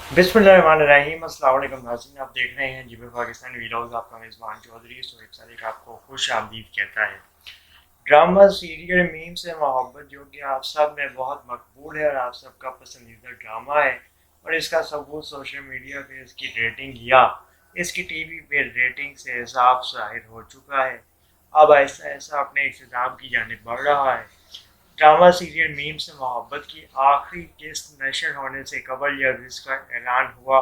बिस्मिल्लाहिर्रहमानिर्रहीम। अस्सलाम वालेकुम नाज़रीन, आप देख रहे हैं जीबी पाकिस्तानी व्लॉग्स। आपका मेज़बान चौधरी सोहेब सादिक आपको खुश आमदीद कहता है। ड्रामा सीरियल मीम से मोहब्बत जो कि आप सब में बहुत मकबूल है और आप सबका पसंदीदा ड्रामा है, और इसका सबूत सोशल मीडिया पे इसकी रेटिंग या इसकी टीवी पे रेटिंग से साफ ज़ाहिर हो चुका है। अब ऐसा ऐसा अपने इख्तिताम की जानिब बढ़ रहा है। ड्रामा सीरियल मीम से मोहब्बत की आखिरी किस्त नशर होने से कबल जब इसका ऐलान हुआ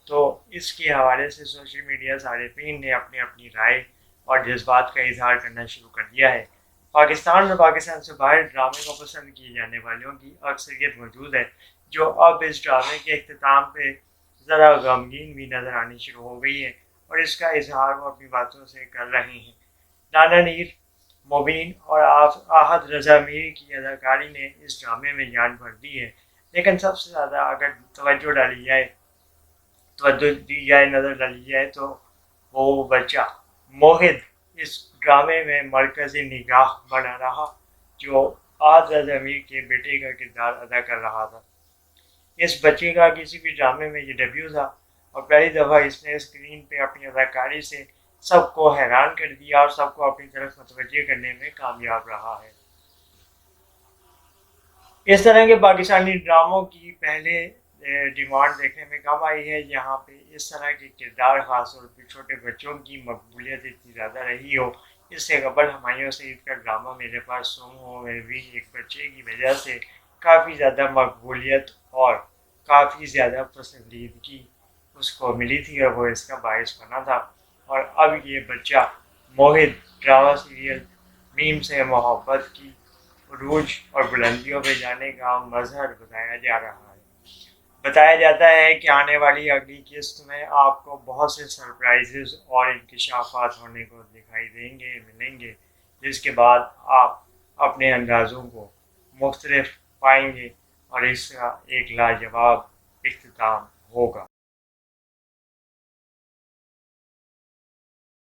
तो इसके हवाले से सोशल मीडिया सारिफीन ने अपनी अपनी राय और जज्बात का इजहार करना शुरू कर दिया है। पाकिस्तान और पाकिस्तान से बाहर ड्रामे को पसंद किए जाने वालों की अक्सरियत मौजूद है, जो अब इस ड्रामे के अख्ताम पे ज़रा गमगीन भी नजर आनी शुरू हो गई है और इसका इजहार वो अपनी बातों से कर रहे हैं। नाना नीर, मोबीन और आहद रजा मीर की अदाकारी ने इस ड्रामे में जान भर दी है, लेकिन सबसे ज़्यादा अगर तवज्जो दी जाए, नज़र डाली जाए तो वो बच्चा मोहित इस ड्रामे में मरकज़ी निगाह बना रहा, जो आहद रजा मीर के बेटे का किरदार अदा कर रहा था। इस बच्चे का किसी भी ड्रामे में ये डेब्यू था और पहली दफ़ा इसने स्क्रीन पे अपनी अदाकारी से सबको हैरान कर दिया और सबको अपनी तरफ मुतवज्जे करने में कामयाब रहा है। इस तरह के पाकिस्तानी ड्रामों की पहले डिमांड देखने में कम आई है, जहाँ पे इस तरह के किरदार ख़ास तौर पर छोटे बच्चों की मकबूलियत इतनी ज़्यादा रही हो। इससे कबल हुमायूं सईद का ड्रामा मेरे पास तुम हो में भी एक बच्चे की वजह से काफ़ी ज़्यादा मकबूलियत और काफ़ी ज़्यादा पसंदीदगी उसको मिली थी और वो इसका बायस बना था। और अब ये बच्चा मोहित ड्रामा सीरियल मीम से मोहब्बत की रूज और बुलंदियों पे जाने का मजहर बताया जा रहा है। बताया जाता है कि आने वाली अगली किस्त में आपको बहुत से सरप्राइजेस और इंकशाफात होने को दिखाई देंगे मिलेंगे, जिसके बाद आप अपने अंदाज़ों को मुख्तलिफ पाएंगे और इसका एक लाजवाब इख्तिताम होगा।